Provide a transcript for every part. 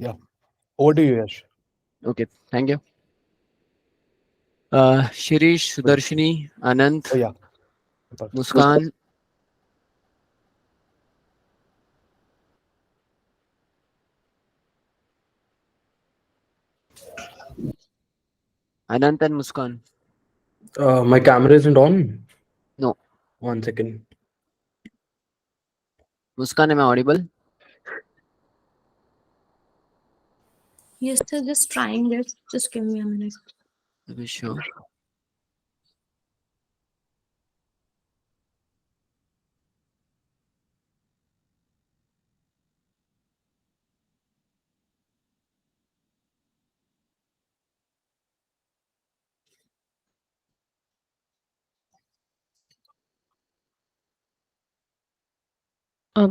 Yeah. Over to you, Yash. Okay, thank you. Shirish, Good. Sudarshini, Anant, Oh, yeah. Perfect. Muskan, Anant and Muskan. My camera isn't on. No, 1 second. Muskan, am I audible? Yes, sir, just trying it. Just give me a minute. Okay, sure.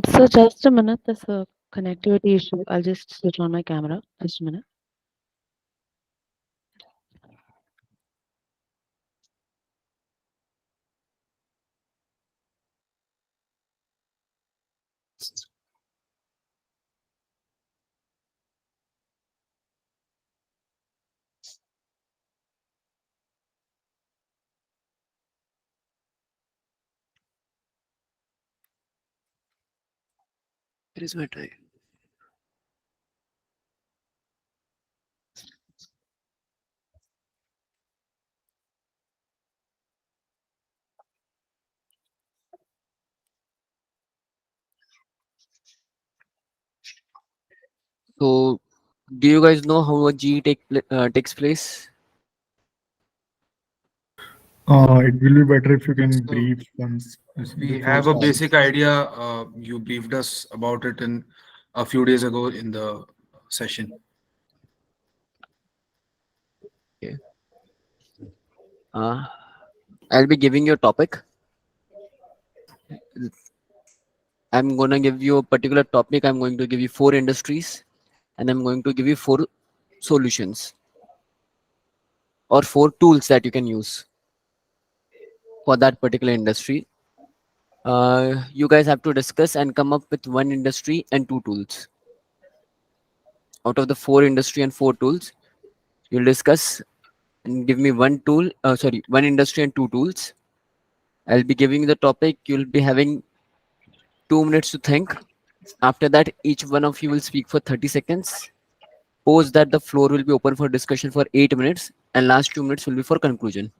So just a minute, there's a connectivity issue. I'll just switch on my camera. Just a minute. Here is my try. So, do you guys know how a takes place? It will be better if you can So brief once we before have a starting. basic idea. You briefed us about it in a few days ago in the session. Okay. Uh, I'll be giving you a topic. I'm gonna give you a particular topic. I'm going to give you 4 industries, and I'm going to give you 4 solutions or 4 tools that you can use for that particular industry. You guys have to discuss and come up with 1 industry and 2 tools. Out of the 4 industry and 4 tools, you'll discuss and give me 1 tool. Sorry, 1 industry and 2 tools. I'll be giving you the topic. You'll be having 2 minutes to think. After that, each one of you will speak for 30 seconds. Post that, the floor will be open for discussion for 8 minutes, and last 2 minutes will be for conclusion.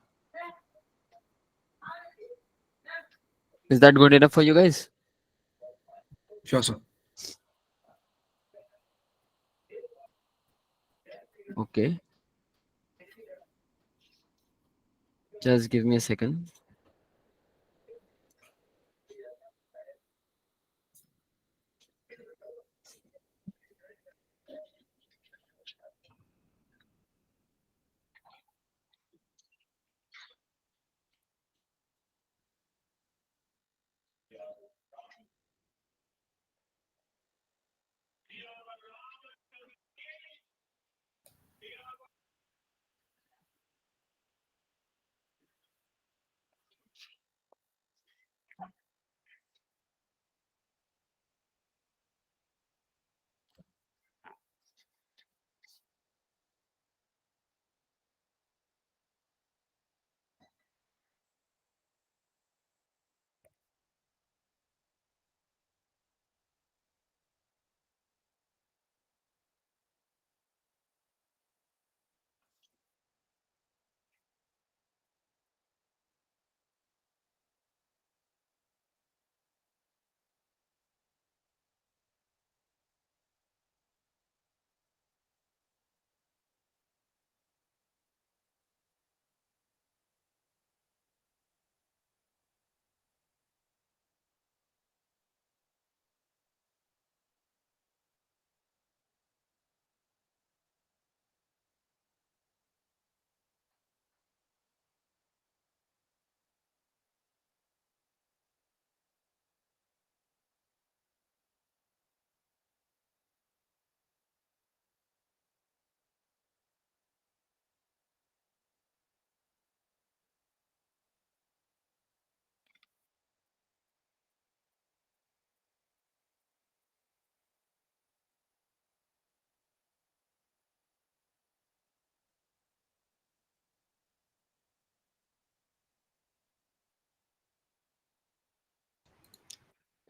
Is that good enough for you guys? Sure, sir. Okay. Just give me a second.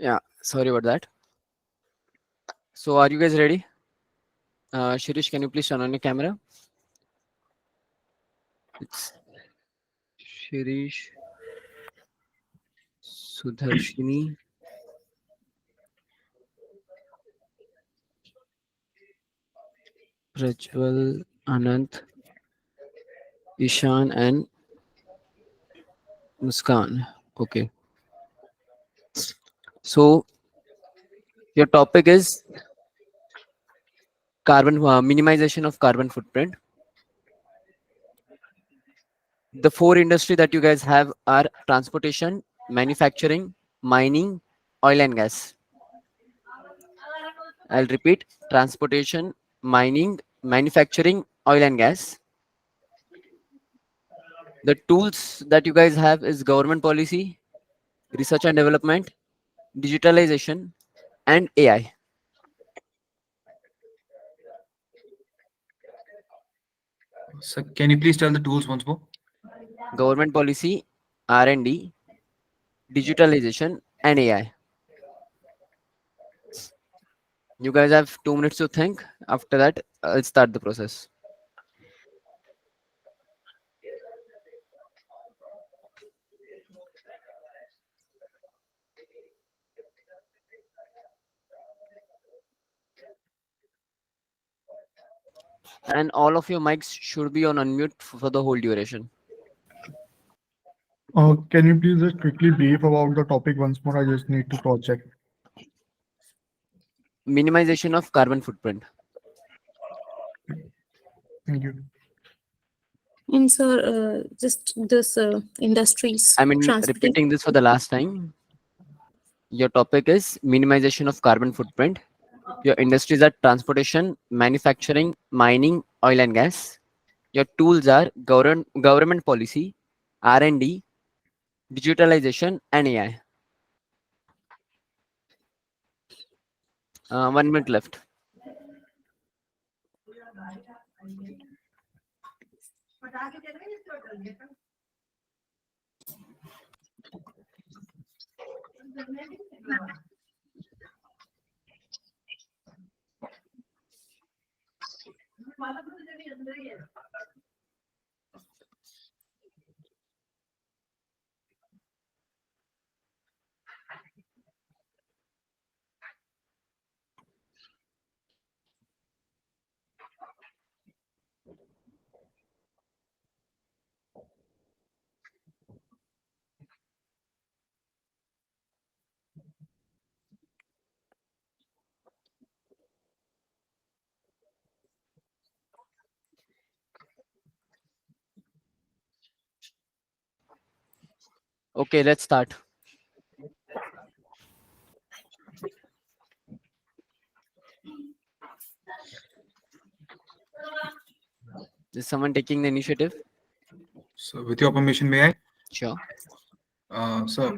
Yeah, sorry about that. So are you guys ready? Shirish, can you please turn on your camera? It's Shirish, Sudharshini, Prajwal, Anant, Ishan, and Muskan. Okay. So your topic is carbon minimization of carbon footprint. The four industry that you guys have are transportation, manufacturing, mining, oil and gas. I'll repeat: transportation, mining, manufacturing, oil and gas. The tools that you guys have is government policy, research and development, digitalization, and AI. So can you please tell the tools once more? Government policy, R&D, digitalization, and AI. You guys have 2 minutes to think. After that, I'll start the process. And all of your mics should be on unmute for the whole duration. Can you please just quickly brief about the topic once more? I just need to cross check. Minimization of carbon footprint. Thank you. And sir, just this industries. I mean, transportation. repeating this for the last time. Your topic is minimization of carbon footprint. Your industries are transportation, manufacturing, mining, oil and gas. Your tools are government policy, R&D, digitalization, and AI. 1 minute left. Okay, let's start. Is someone taking the initiative? So with your permission, may I? Sure. So,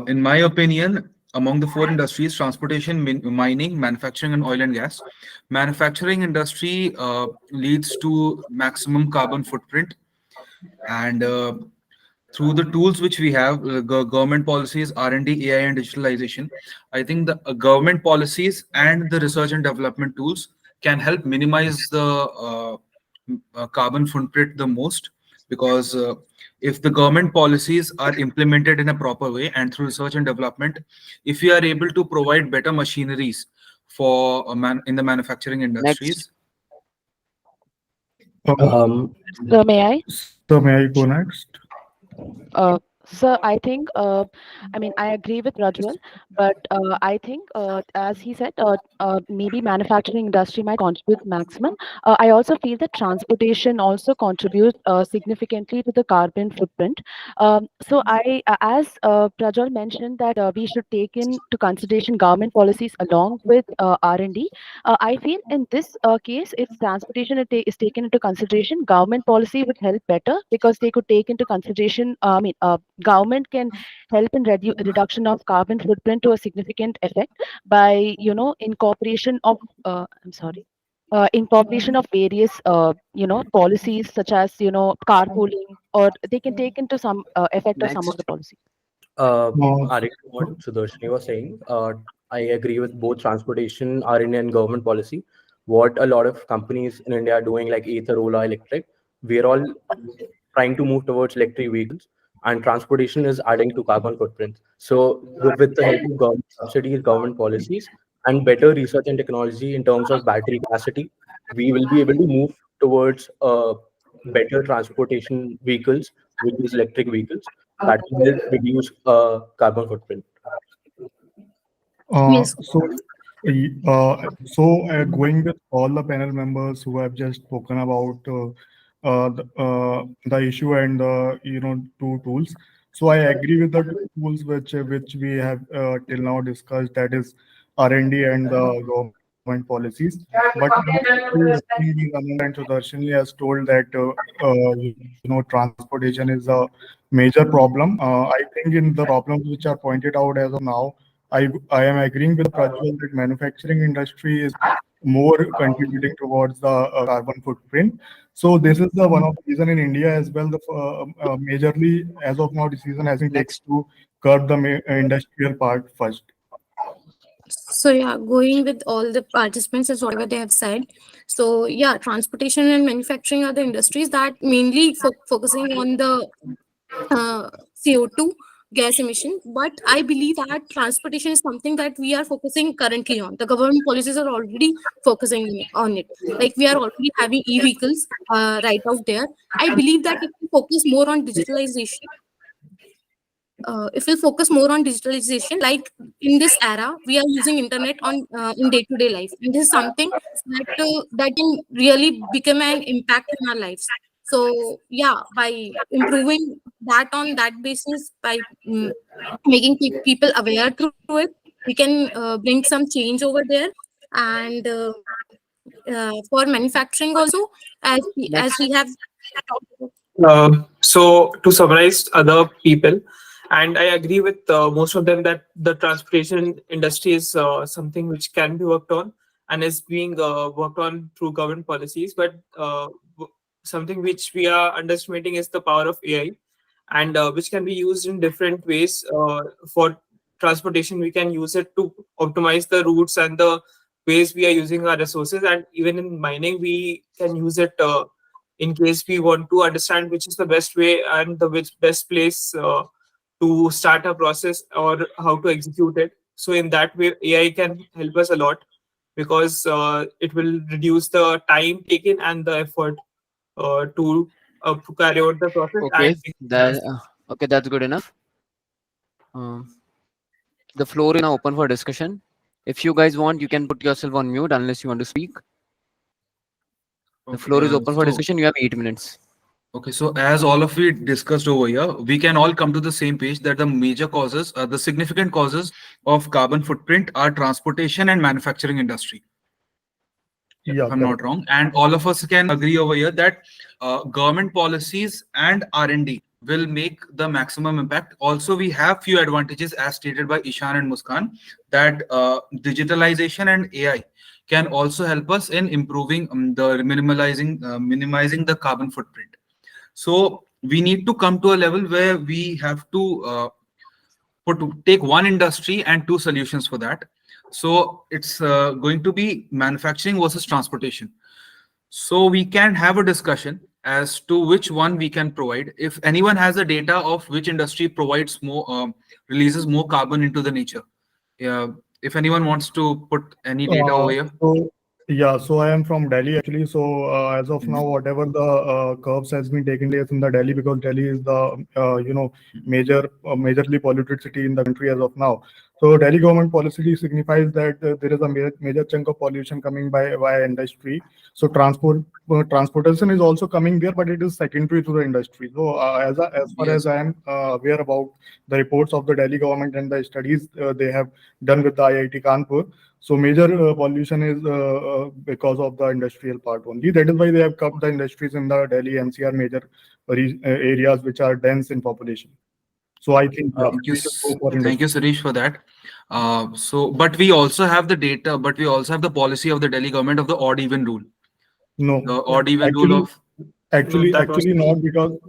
in my opinion, among the four industries, transportation, mining, manufacturing, and oil and gas, manufacturing industry leads to maximum carbon footprint. And through the tools which we have, government policies, R&D, AI, and digitalization, I think the government policies and the research and development tools can help minimize the carbon footprint the most, because if the government policies are implemented in a proper way and through research and development, if we are able to provide better machineries for in the manufacturing industries. So may I? So may I go next? So I think, I mean, I agree with Rajwal, but I think, as he said, maybe manufacturing industry might contribute maximum. I also feel that transportation also contributes significantly to the carbon footprint. So as Prajwal mentioned, that we should take into consideration government policies along with R&D. I feel in this case, if transportation is taken into consideration, government policy would help better because they could take into consideration. Government can help in reduction of carbon footprint to a significant effect by incorporation of incorporation of various policies such as carpooling, or they can take into some effect of some of Next. the policy. Adding to what Sudarshani was saying, I agree with both transportation, R&D, and government policy. What a lot of companies in India are doing, like Ather, Ola, Electric, we're all trying to move towards electric vehicles, and transportation is adding to carbon footprint. So, with the help of government subsidies, government policies, and better research and technology in terms of battery capacity, we will be able to move towards better transportation vehicles, which is electric vehicles, that will help reduce carbon footprint. Yes. Going with all the panel members who have just spoken about the issue and two tools. So I agree with the two tools which we have till now discussed, that is R&D and the government policies. But and Sudarshani has told that transportation is a major problem. I think in the problems which are pointed out as of now, I am agreeing with Prajwal that manufacturing industry is more contributing towards the carbon footprint. So this is the one of the reason in India as well. The majorly as of now decision has been taken to curb the industrial part first. So yeah, going with all the participants as whatever they have said. So yeah, transportation and manufacturing are the industries that mainly focusing on the CO2 gas emission. But I believe that transportation is something that we are focusing currently on. The government policies are already focusing on it. Like we are already having e-vehicles right out there. I believe that if we focus more on digitalization, like in this era we are using internet on in day-to-day life, and this is something that can really become an impact in our lives. So yeah, by improving that on that basis, by making people aware through it, we can bring some change over there. And for manufacturing also, as we have talked about. So to summarize other people, and I agree with most of them that the transportation industry is something which can be worked on and is being worked on through government policies. But something which we are underestimating is the power of AI, and which can be used in different ways. For transportation, we can use it to optimize the routes and the ways we are using our resources. And even in mining, we can use it in case we want to understand which is the best way and the best place to start a process or how to execute it. So in that way, AI can help us a lot, because it will reduce the time taken and the effort to carry out the process. Okay, that's good enough. The floor is now open for discussion. If you guys want, you can put yourself on mute unless you want to speak. The floor is open for discussion. You have 8 minutes. Okay, so as all of we discussed over here, we can all come to the same page that the major causes, the significant causes of carbon footprint are transportation and manufacturing industry. Yeah, if I'm not wrong. And all of us can agree over here that government policies and R&D will make the maximum impact. Also, we have few advantages as stated by Ishan and Muskan, that digitalization and AI can also help us in improving minimizing the carbon footprint. So we need to come to a level where we have to take one industry and two solutions for that. So it's going to be manufacturing versus transportation. So we can have a discussion as to which one we can provide. If anyone has the data of which industry provides more, releases more carbon into the nature. Yeah. If anyone wants to put any data over here. So I am from Delhi actually. So as of now, whatever the curves has been taking place in the Delhi, because Delhi is the majorly polluted city in the country as of now. So Delhi government policy signifies that there is a major chunk of pollution coming by industry. So transportation is also coming there, but it is secondary to the industry. So as far as I am aware about the reports of the Delhi government and the studies they have done with the IIT Kanpur. So major pollution is because of the industrial part only. That is why they have cut the industries in the Delhi NCR major areas which are dense in population. So I think thank you, Suresh, for that. But we also have the data, but we also have the policy of the Delhi government of the odd even rule. No, the odd even rule of actually not, because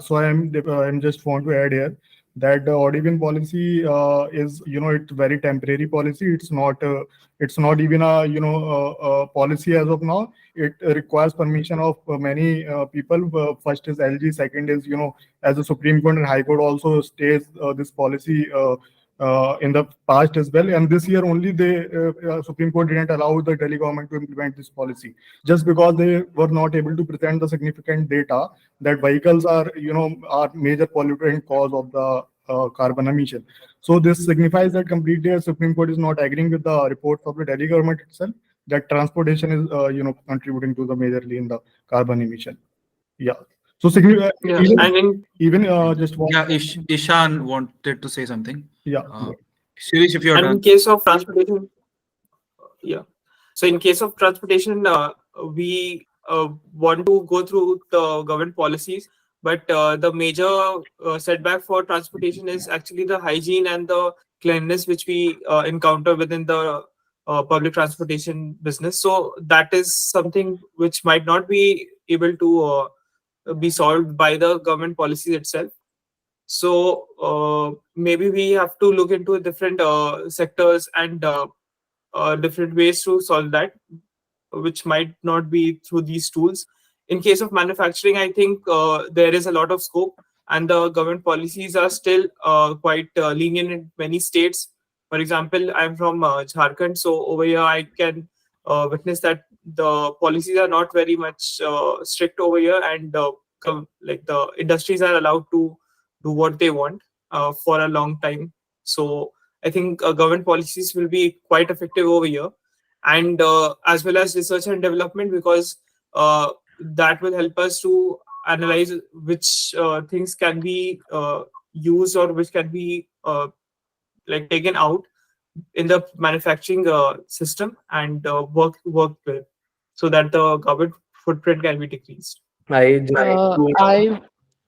so I'm just want to add here that the ODVN policy is, it's very temporary policy. It's not even a, a policy as of now. It requires permission of many people. First is LG, second is, as the Supreme Court and High Court also states this policy in the past as well. And this year only the Supreme Court didn't allow the Delhi government to implement this policy, just because they were not able to present the significant data that vehicles are, are major pollutant cause of the carbon emission. So this signifies that completely Supreme Court is not agreeing with the reports of the Delhi government itself, that transportation is, contributing to the majorly in the carbon emission. Yeah. So Yeah, and in even just one. Yeah, Ishan wanted to say something. Yeah. Shirish, if you're and in done. case of transportation, yeah. So in case of transportation, we want to go through the government policies, but the major setback for transportation is actually the hygiene and the cleanliness which we encounter within the public transportation business. So that is something which might not be able to be solved by the government policies itself. So maybe we have to look into different sectors and different ways to solve that, which might not be through these tools. In case of manufacturing, I think there is a lot of scope, and the government policies are still quite lenient in many states. For example, I'm from Jharkhand, so over here I can witness that the policies are not very much strict over here, and like the industries are allowed to do what they want for a long time. So I think government policies will be quite effective over here, and as well as research and development, because that will help us to analyze which things can be used or which can be like taken out in the manufacturing system and work with, so that the carbon footprint can be decreased.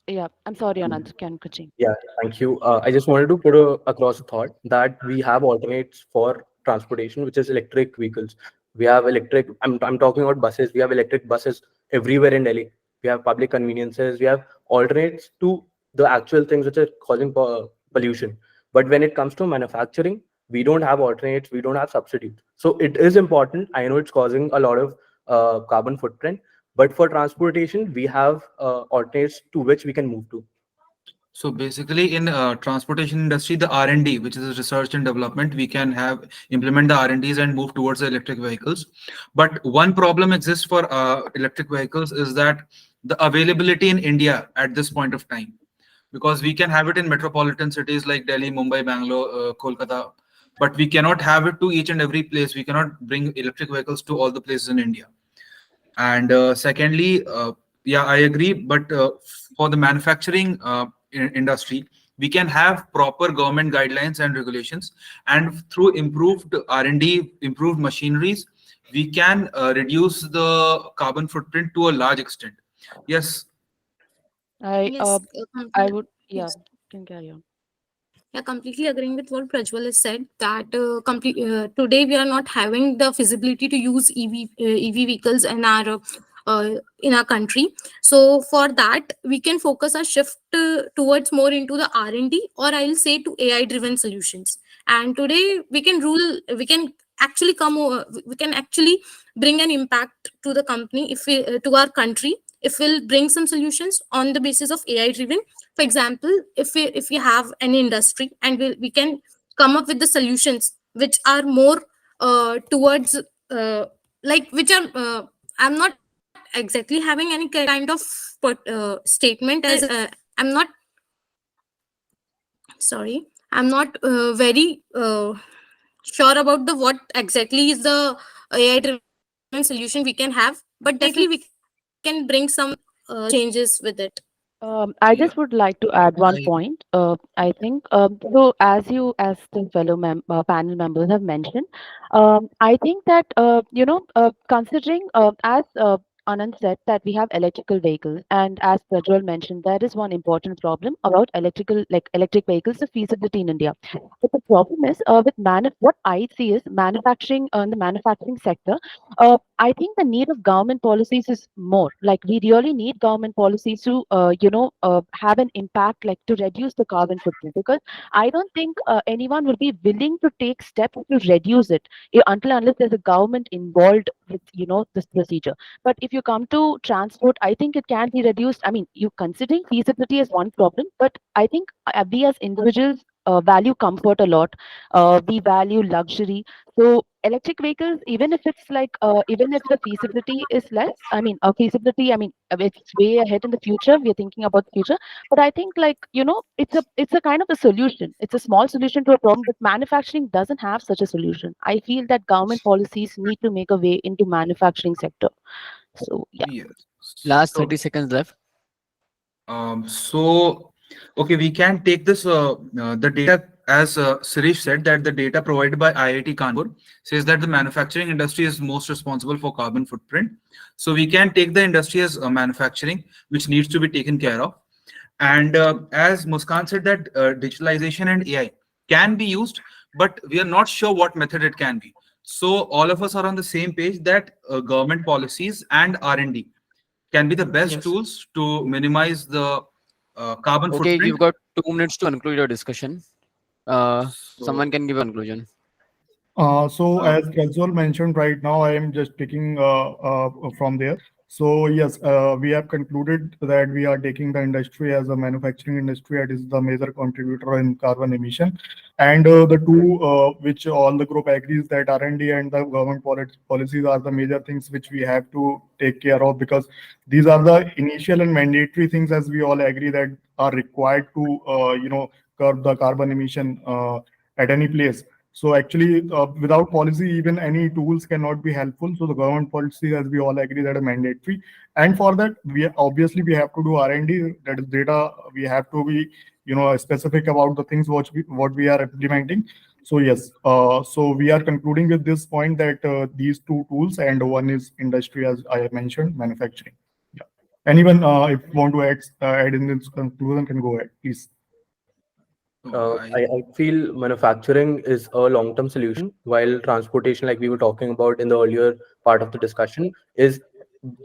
Yeah, I'm sorry, Anand, can continue. Yeah, thank you. I just wanted to put across a thought that we have alternates for transportation, which is electric vehicles. We have electric, I'm talking about buses. We have electric buses everywhere in Delhi. We have public conveniences. We have alternates to the actual things which are causing pollution. But when it comes to manufacturing, we don't have alternates. We don't have substitutes. So it is important. I know it's causing a lot of carbon footprint, but for transportation, we have alternates to which we can move to. So basically, in transportation industry, the R&D, which is research and development, we can have implement the R&Ds and move towards the electric vehicles. But one problem exists for electric vehicles is that the availability in India at this point of time, because we can have it in metropolitan cities like Delhi, Mumbai, Bangalore, Kolkata, but we cannot have it to each and every place. We cannot bring electric vehicles to all the places in India. And secondly, yeah, I agree. But for the manufacturing industry, we can have proper government guidelines and regulations, and through improved R&D, improved machineries, we can reduce the carbon footprint to a large extent. Yes. Yes, I would, yeah, can carry on. Yeah, completely agreeing with what Prajwal has said, that today we are not having the feasibility to use EV vehicles in our country. So for that, we can focus our shift towards more into the R&D, or I'll say to AI driven solutions. And today we can actually we can actually bring an impact to the company, if we to our country, if we'll bring some solutions on the basis of AI driven. For example, if we have any industry, and we can come up with the solutions which are more towards like which are I'm not exactly having any kind of statement, as I'm not very sure about the what exactly is the AI driven solution we can have, but definitely we can bring some changes with it. I just would like to add one point. I think so. As the fellow panel members have mentioned, I think that considering as Anand said that we have electrical vehicles, and as Prajwal mentioned, there is one important problem about electric vehicles, the feasibility in India. But the problem is with what I see is manufacturing in the manufacturing sector. I think the need of government policies is more. Like we really need government policies to have an impact, like to reduce the carbon footprint. Because I don't think anyone will be willing to take steps to reduce it unless there's a government involved with this procedure. But if you come to transport, I think it can be reduced. I mean, you considering feasibility as one problem, but I think we as individuals value comfort a lot. We value luxury. So electric vehicles, even if it's even if the feasibility is less, I mean, feasibility, I mean, it's way ahead in the future. We're thinking about the future, but I think it's a kind of a solution. It's a small solution to a problem, but manufacturing doesn't have such a solution. I feel that government policies need to make a way into manufacturing sector. So yeah. Yes. Last So, 30 seconds left. okay, we can take this the data as Sirish said that the data provided by IIT Kanpur says that the manufacturing industry is most responsible for carbon footprint. So we can take the industry as manufacturing, which needs to be taken care of. And as Muskan said that digitalization and AI can be used, but we are not sure what method it can be. So all of us are on the same page that government policies and R&D can be the best Yes. tools to minimize the carbon Okay, footprint. you've got 2 minutes to conclude your discussion. Someone can give a conclusion. So as Prajwal mentioned right now, I am just taking from there. So yes, we have concluded that we are taking the industry as a manufacturing industry. It is the major contributor in carbon emission. And the two which all the group agrees that R&D and the government policies are the major things which we have to take care of, because these are the initial and mandatory things, as we all agree, that are required to curb the carbon emission at any place. So actually, without policy, even any tools cannot be helpful. So the government policies, as we all agree, that are mandatory. And for that, we have to do R&D. That is data. We have to be specific about the things what we are implementing. So yes, so we are concluding with this point that these two tools, and one is industry, as I have mentioned, manufacturing. Yeah. Anyone if want to add in this conclusion can go ahead, please. I feel manufacturing is a long-term solution, while transportation, like we were talking about in the earlier part of the discussion, is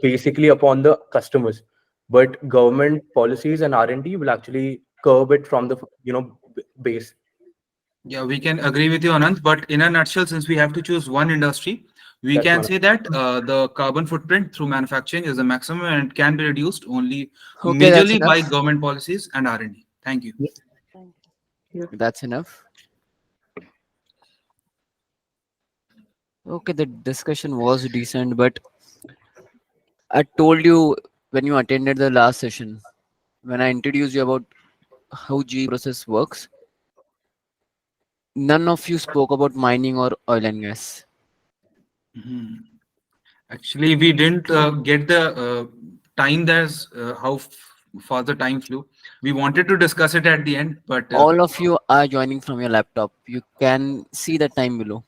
basically upon the customers. But government policies and R&D will actually curb it from the base. Yeah, we can agree with you, Anand. But in a nutshell, since we have to choose one industry, we That's can one. say that the carbon footprint through manufacturing is the maximum and it can be reduced only Okay, that's majorly by enough. government policies and R&D. Thank you. That's enough. Okay, the discussion was decent, but I told you when you attended the last session, when I introduced you about how G process works, none of you spoke about mining or oil and gas. Mhm. Actually, we didn't get the time. There's how far the time flew. We wanted to discuss it at the end, but All of you are joining from your laptop. You can see the time below.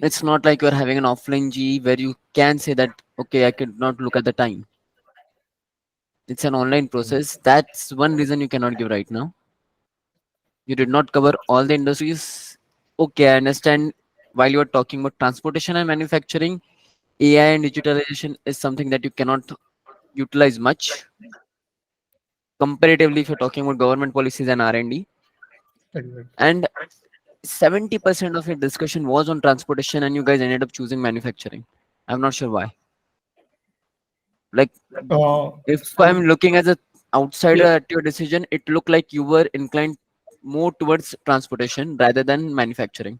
It's not like you're having an offline G where you can say that, okay, I could not look at the time. It's an online process. That's one reason you cannot give right now. You did not cover all the industries. Okay, I understand. While you are talking about transportation and manufacturing, AI and digitalization is something that you cannot utilize much comparatively if you're talking about government policies and R&D. Exactly. And 70% of your discussion was on transportation and you guys ended up choosing manufacturing. I'm not sure why. Like, if So I'm looking as an outsider Yeah. at your decision, it looked like you were inclined more towards transportation rather than manufacturing.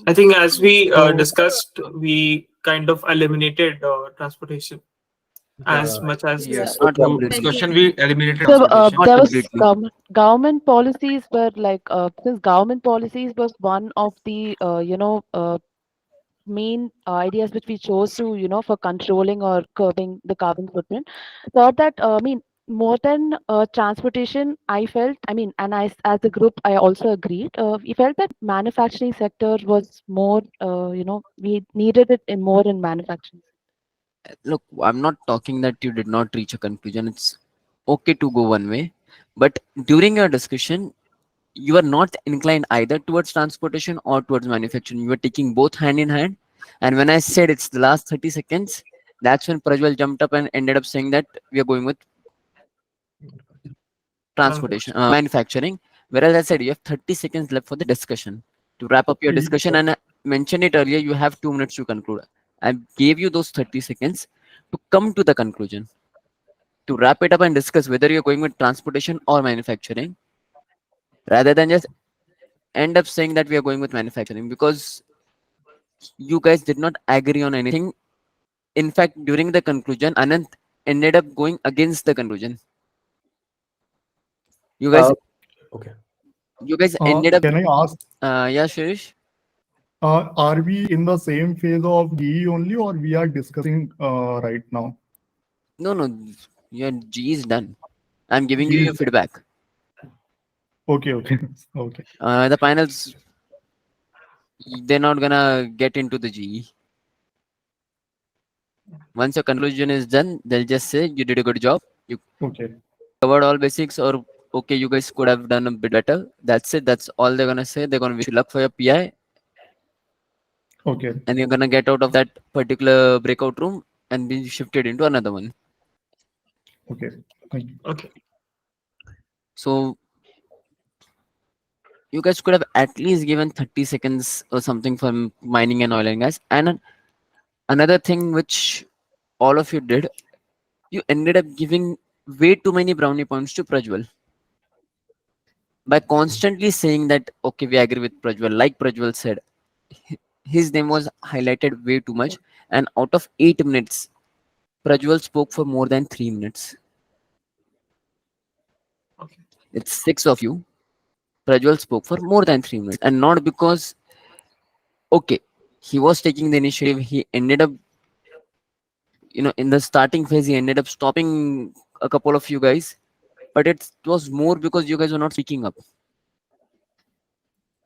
I think as we So- discussed, we kind of eliminated transportation as much as yes, Not through completely. discussion we eliminated So transportation. Not there was completely. government policies were since government policies was one of the main ideas which we chose to for controlling or curbing the carbon footprint. Thought that I mean more than transportation, I felt, I mean, and as a group, I also agreed. We felt that manufacturing sector was more, we needed it in more in manufacturing. Look, I'm not talking that you did not reach a conclusion. It's okay to go one way, but during your discussion, you are not inclined either towards transportation or towards manufacturing. You are taking both hand in hand. And when I said it's the last 30 seconds, that's when Prajwal jumped up and ended up saying that we are going with transportation, manufacturing. Whereas I said you have 30 seconds left for the discussion to wrap up your discussion. And I mentioned it earlier, you have 2 minutes to conclude. I gave you those 30 seconds to come to the conclusion, to wrap it up and discuss whether you're going with transportation or manufacturing, rather than just end up saying that we are going with manufacturing, because you guys did not agree on anything. In fact, during the conclusion, Anant ended up going against the conclusion. You guys, Okay. you guys ended up. Can I ask, Yeah, Shirish. are we in the same phase of GE only, or we are discussing right now? No, your G is done. I'm giving you G your is- feedback. Okay, okay, okay. The finals, they're not gonna get into the GE. Once your conclusion is done, they'll just say you did a good job. You Okay, covered all basics, or okay, you guys could have done a bit better. That's it. That's all they're gonna say. They're gonna wish you luck for your PI, okay, and you're gonna get out of that particular breakout room and be shifted into another one. okay. Thank you. Okay. So you guys could have at least given 30 seconds or something for mining and oil and gas. And another thing which all of you did, you ended up giving way too many brownie points to Prajwal by constantly saying that okay, we agree with Prajwal. Like Prajwal said, his name was highlighted way too much, and out of 8 minutes, Prajwal spoke for more than 3 minutes. Okay. It's 6 of you. Prajwal spoke for more than 3 minutes, and not because okay, he was taking the initiative. He ended up, in the starting phase, he ended up stopping a couple of you guys, but it was more because you guys were not speaking up.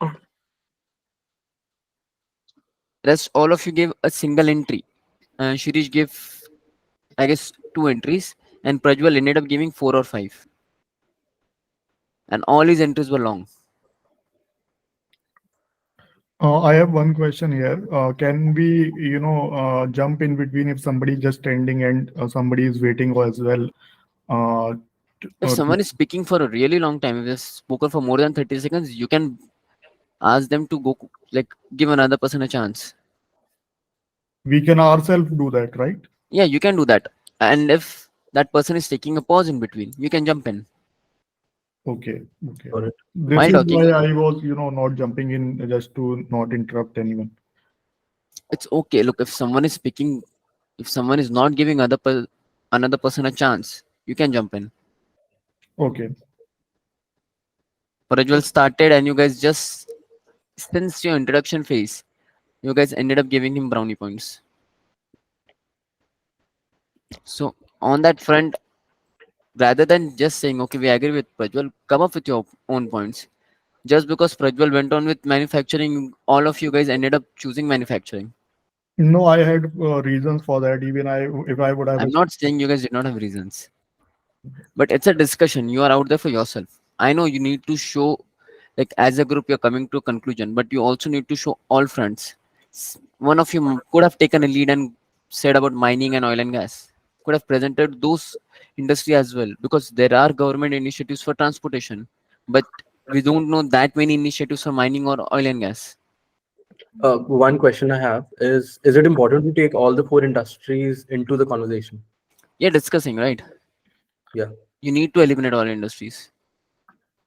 Okay. Rest all of you gave a single entry. Shirish gave, I guess, 2 entries, and Prajwal ended up giving 4 or 5, and all his entries were long. I have one question here. Can we, jump in between if somebody is just standing and somebody is waiting as well? If someone is speaking for a really long time, if they've spoken for more than 30 seconds, you can ask them to go, like, give another person a chance. We can ourselves do that, right? Yeah, you can do that. And if that person is taking a pause in between, you can jump in. Okay, okay. Got it. This While is talking, why I was, not jumping in just to not interrupt anyone. it's okay. Look, if someone is speaking, if someone is not giving another person a chance, you can jump in. Okay. Prajwal started, and you guys just, since your introduction phase, you guys ended up giving him brownie points. So on that front, rather than just saying, okay, we agree with Prajwal, come up with your own points. Just because Prajwal went on with manufacturing, all of you guys ended up choosing manufacturing. No, I had reasons for that. Even if I would have. I'm not saying you guys did not have reasons, but it's a discussion. You are out there for yourself. I know you need to show, like, as a group, you're coming to a conclusion, but you also need to show all fronts. One of you could have taken a lead and said about mining and oil and gas, could have presented those industry as well, because there are government initiatives for transportation, but we don't know that many initiatives for mining or oil and gas. One question I have is it important to take all the 4 industries into the conversation? You're discussing, right? Yeah. You need to eliminate all industries.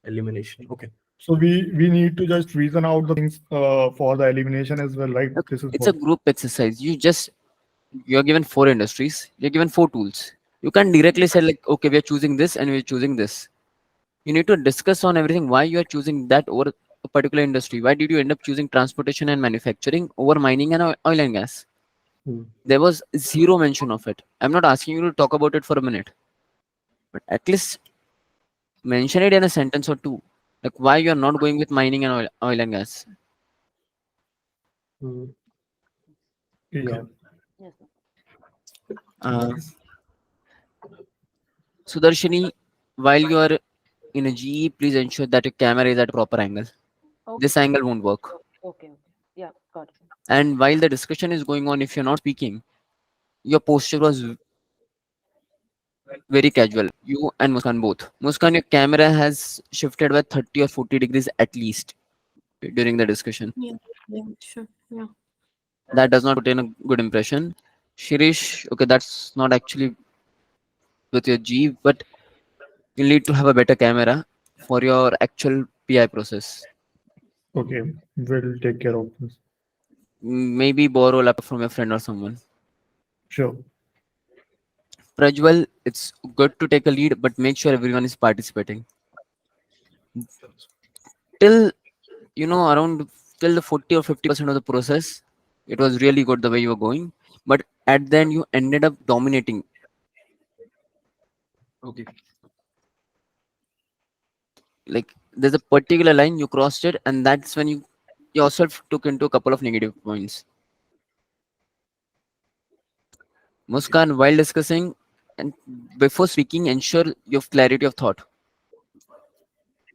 Elimination. Okay. So we need to just reason out the things for the elimination as well, right? Look, This is it's a group exercise. You're given 4 industries, you're given 4 tools. You can't directly say, like, okay, we're choosing this and we're choosing this. You need to discuss on everything, why you are choosing that over a particular industry. Why did you end up choosing transportation and manufacturing over mining and oil and gas? There was zero mention of it. I'm not asking you to talk about it for a minute, but at least mention it in a sentence or two. Like why you are not going with mining and oil and gas. Yeah. Yes, sir. Uh, Sudarshini, while you are in a GE, please ensure that your camera is at proper angle. Okay. This angle won't work. Okay. Yeah, got it. And while the discussion is going on, if you're not speaking, your posture was very casual. You and Muskan both. Muskan, your camera has shifted by 30 or 40 degrees at least during the discussion. Yeah, sure. Yeah. That does not put in a good impression. Shirish, okay, that's not actually with your G, but you need to have a better camera for your actual PI process. Okay. We'll take care of this. Maybe borrow a laptop from your friend or someone. Sure. Prajwal, it's good to take a lead, but make sure everyone is participating. Till around till the 40 or 50% of the process, it was really good the way you were going. But at the end, you ended up dominating. Okay. Like there's a particular line you crossed it, and that's when you yourself took into a couple of negative points. Muskan, while discussing and before speaking, ensure you have clarity of thought.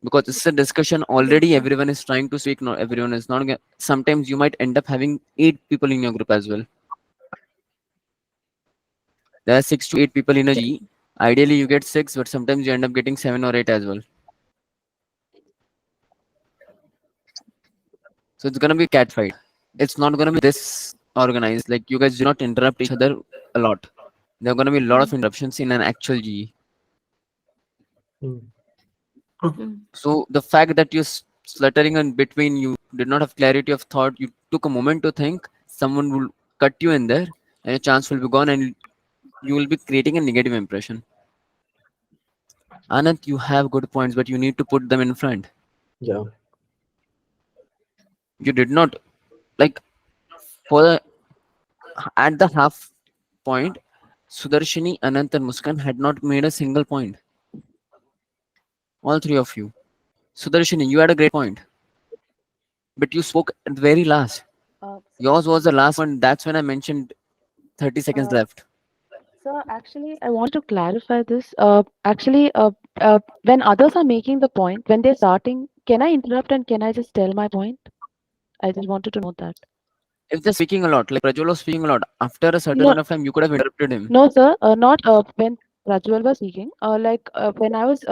Because it's a discussion already, everyone is trying to speak, not everyone is not. Sometimes you might end up having 8 people in your group as well. There are 6 to 8 people in a G. Ideally, you get 6, but sometimes you end up getting 7 or 8 as well. So it's gonna be a cat fight. It's not gonna be this organized. Like you guys do not interrupt each other a lot. There are gonna be a lot of interruptions in an actual G. So the fact that you're sluttering in between, you did not have clarity of thought, you took a moment to think, someone will cut you in there, and your chance will be gone, and you will be creating a negative impression. Anand, you have good points, but you need to put them in front. Yeah. You did not, like, at the half point, Sudarshini, Anant, and Muskan had not made a single point. All 3 of you. Sudarshini, you had a great point, but you spoke at the very last. Yours was the last one. That's when I mentioned 30 seconds left. Sir, actually, I want to clarify this. When others are making the point, when they're starting, can I interrupt and can I just tell my point? I just wanted to know that. If they're speaking a lot, like Prajwal was speaking a lot, after a certain No. amount of time, you could have interrupted him. No, sir, not when Prajwal was speaking. When I was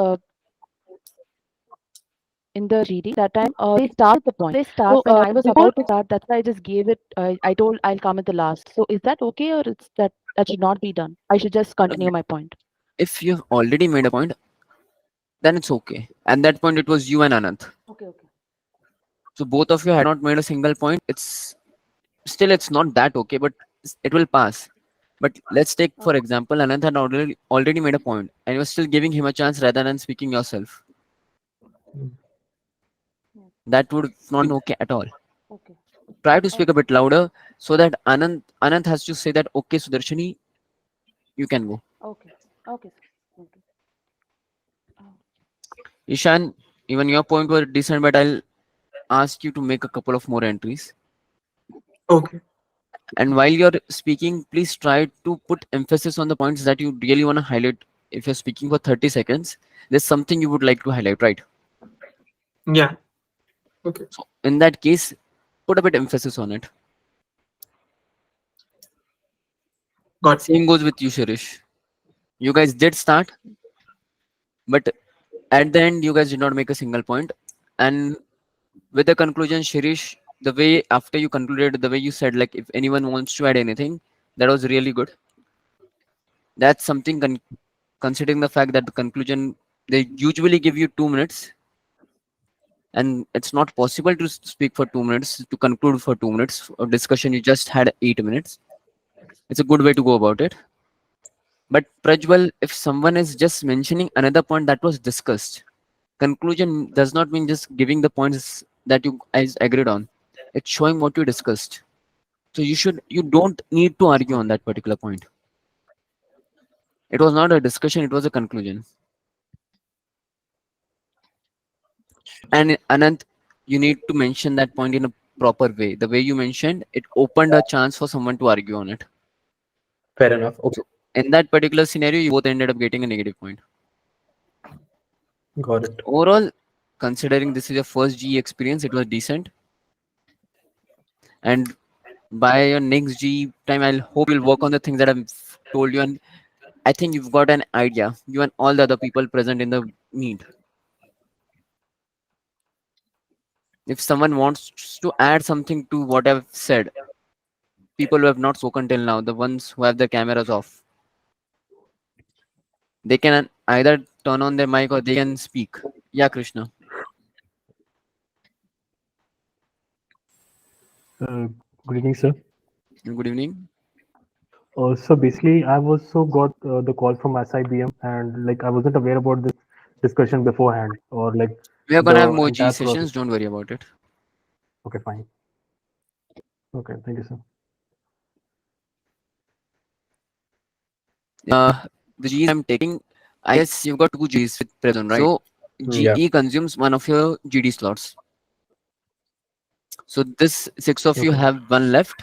in the GD, that time they start the point. So when I was about to start, that's why I just gave it. I told I'll come at the last. So is that okay, or it's that should not be done? I should just continue my point. If you've already made a point, then it's okay. At that point, it was you and Anant. Okay. So both of you had not made a single point. It's not that okay, but it will pass. But let's take, for example, Anant had already made a point, and you were still giving him a chance rather than speaking yourself. That would not be okay at all. Okay. Try to speak a bit louder so that Anant has to say that, okay, Sudarshini, you can go. Okay. Okay. Ishan, even your point was decent, but I'll ask you to make a couple of more entries. Okay. And while you're speaking, please try to put emphasis on the points that you really want to highlight. If you're speaking for 30 seconds, there's something you would like to highlight, right? Yeah. Okay. So in that case, put a bit emphasis on it. Got it. Same goes with you, Shirish. You guys did start, but at the end, you guys did not make a single point. And with the conclusion, Shirish, the way after you concluded, the way you said, like, if anyone wants to add anything, that was really good. That's something considering the fact that the conclusion, they usually give you 2 minutes. And it's not possible to speak for 2 minutes, to conclude for 2 minutes of discussion. You just had 8 minutes. It's a good way to go about it. But Prajwal, if someone is just mentioning another point that was discussed, conclusion does not mean just giving the points that you guys agreed on. It's showing what you discussed. So you don't need to argue on that particular point. It was not a discussion, it was a conclusion. And Anant, you need to mention that point in a proper way. The way you mentioned, it opened a chance for someone to argue on it. Fair enough. Okay, So in that particular scenario, you both ended up getting a negative point. got it. Overall, considering this is your first GE experience, it was decent. And by your next GE time, I'll hope you'll work on the things that I've told you. And I think you've got an idea, you and all the other people present in the meet. If someone wants to add something to what I've said, people who have not spoken till now, the ones who have their cameras off, they can either turn on their mic or they can speak. Yeah, Krishna. Good evening, sir. Good evening. So basically, I've also got the call from SIBM, and like I wasn't aware about this discussion beforehand, or like We are gonna have the more entire G sessions. process. Don't worry about it. Okay, fine. Okay, thank you, sir. The G's I'm taking, I guess you've got two G's with Prepzone, right? So Yeah. GE consumes one of your GD slots. So this 6 of you Okay. have one left.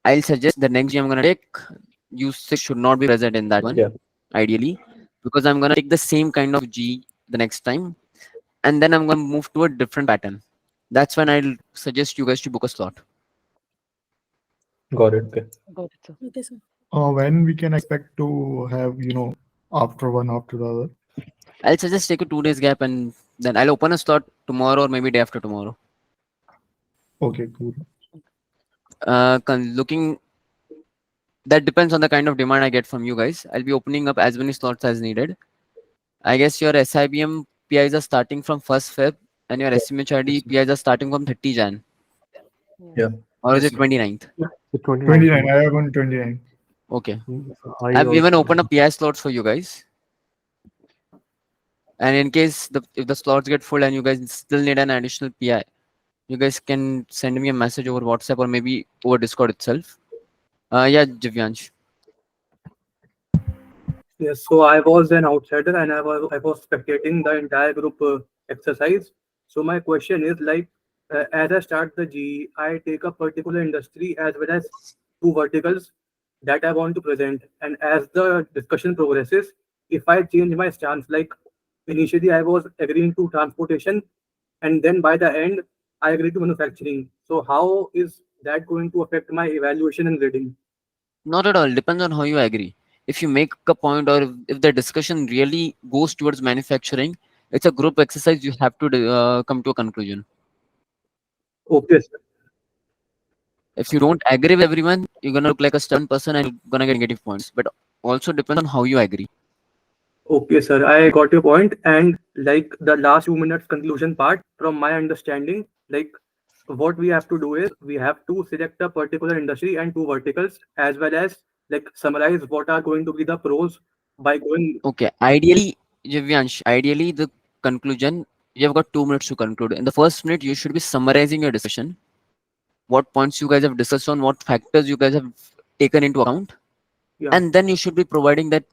I'll suggest the next G I'm gonna take, you 6 should not be present in that one, Yeah. ideally, because I'm gonna take the same kind of G the next time, and then I'm gonna move to a different pattern. That's when I'll suggest you guys to book a slot. Got it. Okay. Got it, sir. Okay, sir. When we can expect to have, after one after the other? I'll suggest take a 2 days gap, and then I'll open a slot tomorrow or maybe day after tomorrow. Okay, cool. Looking, that depends on the kind of demand I get from you guys. I'll be opening up as many slots as needed. I guess your SIBM PIs are starting from 1st Feb and your SMHRD PIs are starting from 30 Jan. Yeah. Or is Yes, it sir. 29th? So 29. I have on 29. Okay. I I've even also- opened up PI slots for you guys. And in case if the slots get full and you guys still need an additional PI, you guys can send me a message over WhatsApp or maybe over Discord itself. Yeah, Divyansh. Yes, so I was an outsider and I was spectating the entire group exercise. So my question is like, as I start the G, I take a particular industry as well as two verticals that I want to present. And as the discussion progresses, if I change my stance, like initially I was agreeing to transportation, and then by the end I agree to manufacturing. So how is that going to affect my evaluation and grading? Not at all. Depends on how you agree. If you make a point or if the discussion really goes towards manufacturing, it's a group exercise. You have to come to a conclusion. Okay, sir. If you don't agree with everyone, you're gonna look like a stubborn person and you're gonna get negative points. But also depends on how you agree. Okay, sir, I got your point. And like the last 2 minutes conclusion part, from my understanding, like what we have to do is we have to select a particular industry and two verticals, as well as like summarize what are going to be the pros by going. Okay. Ideally, Jivyansh, ideally the conclusion, you've got 2 minutes to conclude. In the first minute, you should be summarizing your discussion. What points you guys have discussed on, what factors you guys have taken into account. Yeah. And then you should be providing that,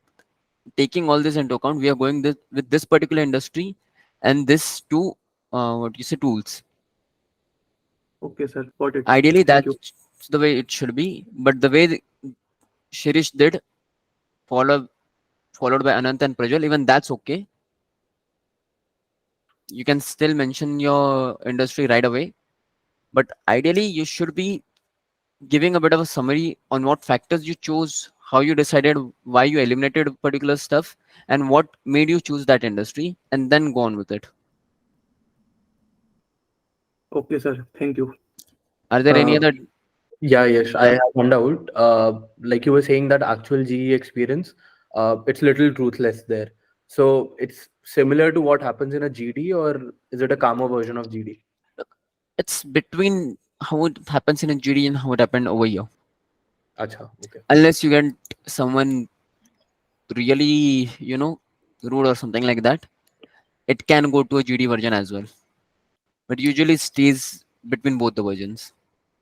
taking all this into account, we are going with this particular industry and this two, what you say, tools. Okay, sir, got it. Ideally, Thank you. that's the way it should be. But the way Shirish did, followed by Anant and Prajwal, even that's okay. You can still mention your industry right away. But ideally, you should be giving a bit of a summary on what factors you chose, how you decided, why you eliminated particular stuff, and what made you choose that industry, and then go on with it. Okay, sir, thank you. Are there any Uh, other? Yeah, yes, I have one doubt. Like you were saying that actual GE experience, it's little truthless there. So it's similar to what happens in a GD, or is it a calmer version of GD? It's between how it happens in a GD and how it happened over here. Acha, okay. Unless you get someone really, rude or something like that, it can go to a GD version as well. But usually stays between both the versions.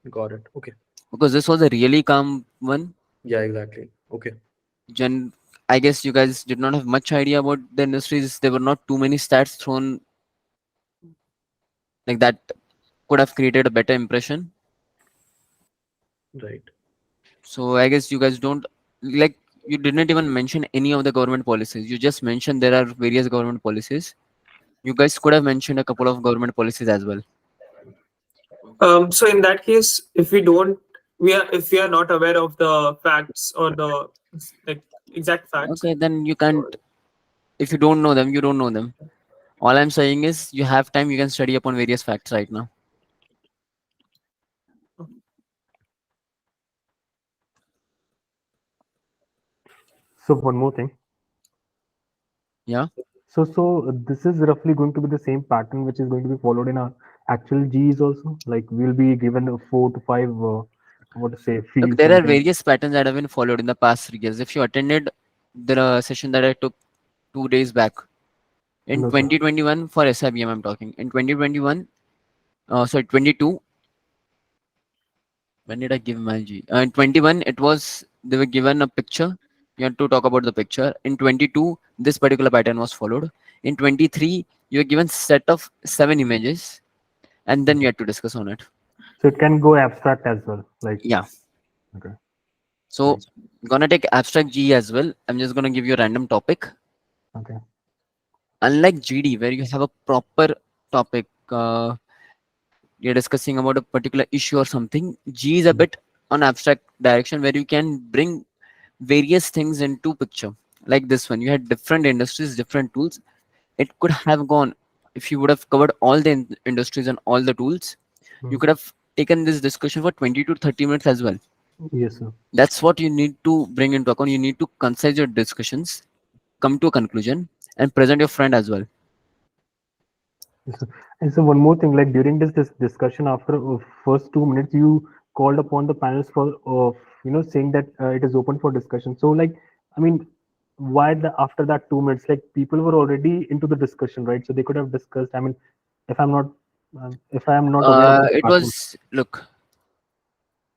Got it. Okay. Because this was a really calm one. Yeah, exactly. Okay. I guess you guys did not have much idea about the industries. There were not too many stats thrown like that could have created a better impression. Right. So I guess you guys don't like you didn't even mention any of the government policies. You just mentioned there are various government policies. You guys could have mentioned a couple of government policies as well. So in that case, if we are not aware of the facts or the like exact facts. Okay, then you can't. If you don't know them, you don't know them. All I'm saying is you have time. You can study upon various facts right now. So one more thing. Yeah. So this is roughly going to be the same pattern which is going to be followed in our actual Gs also. Like we'll be given a 4 to 5, what to say, Look, fields there and are then various patterns that have been followed in the past 3 years. If you attended the session that I took 2 days back in no sir. 2021 for SIBM, I'm talking in 2021. Sorry, 22. When did I give my G? In 21, it was they were given a picture. You had to talk about the picture. In 22, this particular pattern was followed. In 23, you were given set of 7 images, and then you had to discuss on it. So it can go abstract as well. Like Yeah. okay. So Nice. gonna take abstract G as well. I'm just gonna give you a random topic. Okay. Unlike GD, where you have a proper topic, you're discussing about a particular issue or something. G is a bit on abstract direction where you can bring various things into picture. Like this one, you had different industries, different tools. It could have gone if you would have covered all the industries and all the tools. You could have taken this discussion for 20 to 30 minutes as well. Yes sir. That's what you need to bring into account. You need to concise your discussions, come to a conclusion, and present your friend as well. Yes, sir. And so one more thing, like during this discussion, after first 2 minutes, you called upon the panels for saying that it is open for discussion. So like, I mean, why the after that 2 minutes, like people were already into the discussion, right? So they could have discussed. I mean, if I'm not if I am not aware about the It pattern. was look.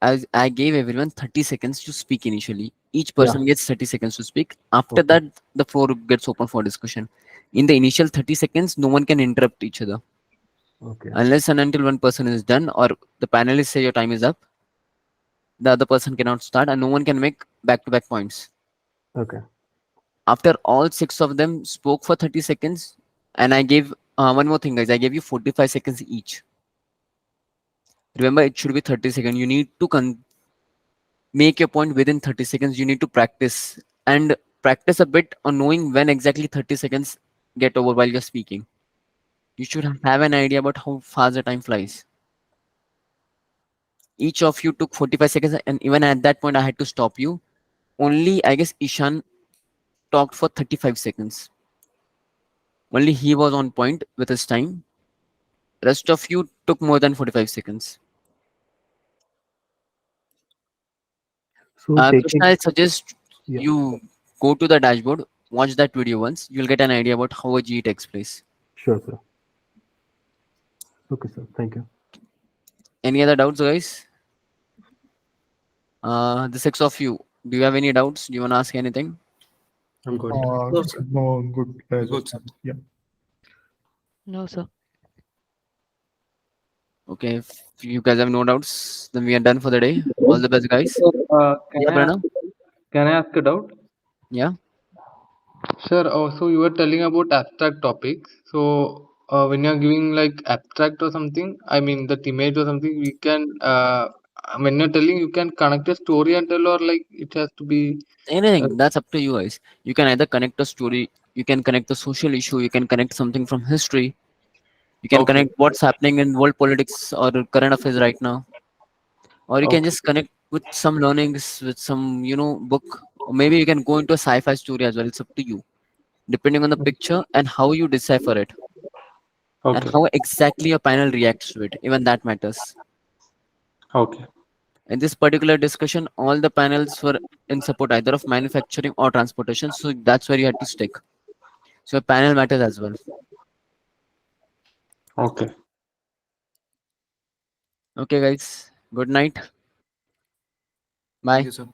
As I gave everyone 30 seconds to speak initially. Each person gets 30 seconds to speak. After Okay. that, the floor gets open for discussion. In the initial 30 seconds, no one can interrupt each other. Okay. Unless and until one person is done or the panelists say your time is up, the other person cannot start and no one can make back-to-back points. Okay. After all 6 of them spoke for 30 seconds, and I gave one more thing, guys. I gave you 45 seconds each. Remember, it should be 30 seconds. You need to make your point within 30 seconds. You need to practice and practice a bit on knowing when exactly 30 seconds get over while you're speaking. You should have an idea about how fast the time flies. Each of you took 45 seconds, and even at that point, I had to stop you. Only, I guess, Ishan talked for 35 seconds. Only he was on point with his time. Rest of you took more than 45 seconds. So Krishna, taking I suggest yeah, you go to the dashboard, watch that video once. You'll get an idea about how a G takes place. sure, sir. Okay, sir. Thank you. Any other doubts, guys? The 6 of you, do you have any doubts? Do you want to ask anything? I'm good. No, sir. No, good. Good, sir. Yeah. No, sir. Okay, if you guys have no doubts, then we are done for the day. All the best, guys. So, Yeah, Pranav? can I ask a doubt? Yeah. Sure. So you were telling about abstract topics. So when you're giving like abstract or something, I mean that image or something, we can when you're telling, you can connect a story and tell, or like it has to be. Anything, that's up to you guys. You can either connect a story, you can connect a social issue, you can connect something from history, you can Okay. connect what's happening in world politics or current affairs right now, or you can Okay. just connect with some learnings with some book, or maybe you can go into a sci-fi story as well. It's up to you, depending on the picture and how you decipher it and Okay. how exactly your panel reacts to it. Even that matters. Okay. In this particular discussion, all the panels were in support either of manufacturing or transportation, so that's where you had to stick. So a panel matters as well. Okay. Okay, guys. Good night. Thank Bye. you, sir.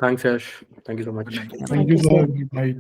Thanks, Yash. Thank you so much. Good night. Thank you, sir. Good night.